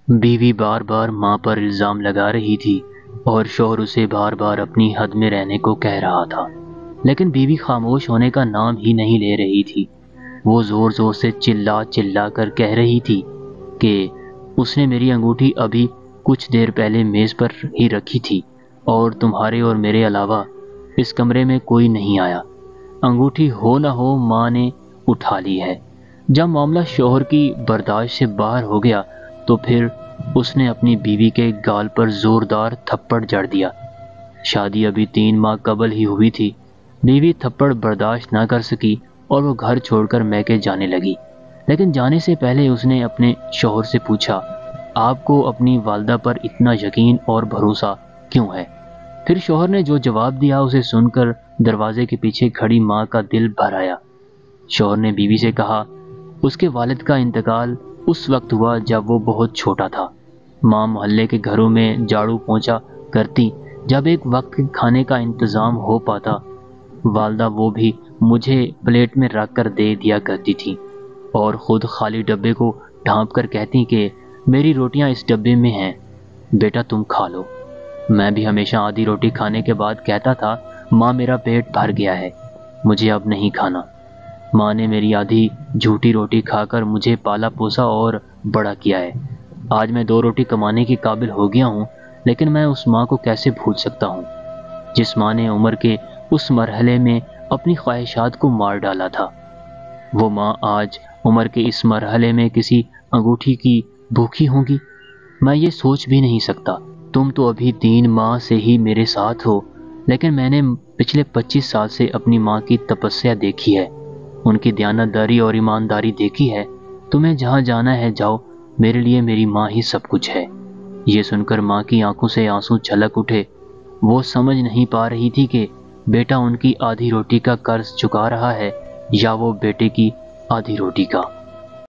بیوی بار بار ماں پر الزام لگا رہی تھی اور شوہر اسے بار بار اپنی حد میں رہنے کو کہہ رہا تھا، لیکن بیوی خاموش ہونے کا نام ہی نہیں لے رہی تھی۔ وہ زور زور سے چلا چلا کر کہہ رہی تھی کہ اس نے میری انگوٹھی ابھی کچھ دیر پہلے میز پر ہی رکھی تھی اور تمہارے اور میرے علاوہ اس کمرے میں کوئی نہیں آیا۔ انگوٹھی ہو نہ ہو ماں نے اٹھا لی ہے۔ جب معاملہ شوہر کی برداشت سے باہر ہو گیا تو پھر اس نے اپنی بیوی کے گال پر زوردار تھپڑ جڑ دیا۔ شادی ابھی 3 ماہ قبل ہی ہوئی تھی۔ بیوی تھپڑ برداشت نہ کر سکی اور وہ گھر چھوڑ کر میکے جانے لگی، لیکن جانے سے پہلے اس نے اپنے شوہر سے پوچھا، آپ کو اپنی والدہ پر اتنا یقین اور بھروسہ کیوں ہے؟ پھر شوہر نے جو جواب دیا اسے سن کر دروازے کے پیچھے کھڑی ماں کا دل بھر آیا۔ شوہر نے بیوی سے کہا، اس کے والد کا انتقال اس وقت ہوا جب وہ بہت چھوٹا تھا۔ ماں محلے کے گھروں میں جھاڑو پونچھا کرتی، جب ایک وقت کے کھانے کا انتظام ہو پاتا والدہ وہ بھی مجھے پلیٹ میں رکھ کر دے دیا کرتی تھی اور خود خالی ڈبے کو ڈھانپ کر کہتی کہ میری روٹیاں اس ڈبے میں ہیں، بیٹا تم کھا لو۔ میں بھی ہمیشہ آدھی روٹی کھانے کے بعد کہتا تھا، ماں میرا پیٹ بھر گیا ہے، مجھے اب نہیں کھانا۔ ماں نے میری آدھی جھوٹی روٹی کھا کر مجھے پالا پوسا اور بڑا کیا ہے۔ آج میں 2 روٹی کمانے کے قابل ہو گیا ہوں، لیکن میں اس ماں کو کیسے بھول سکتا ہوں جس ماں نے عمر کے اس مرحلے میں اپنی خواہشات کو مار ڈالا تھا۔ وہ ماں آج عمر کے اس مرحلے میں کسی انگوٹھی کی بھوکی ہوں گی؟ میں یہ سوچ بھی نہیں سکتا۔ تم تو ابھی 3 ماہ سے ہی میرے ساتھ ہو، لیکن میں نے پچھلے 25 سال سے اپنی ماں کی تپسیا دیکھی ہے، ان کی دیانتداری اور ایمانداری دیکھی ہے۔ تمہیں جہاں جانا ہے جاؤ، میرے لیے میری ماں ہی سب کچھ ہے۔ یہ سن کر ماں کی آنکھوں سے آنسو چھلک اٹھے۔ وہ سمجھ نہیں پا رہی تھی کہ بیٹا ان کی آدھی روٹی کا قرض چکا رہا ہے یا وہ بیٹے کی آدھی روٹی کا۔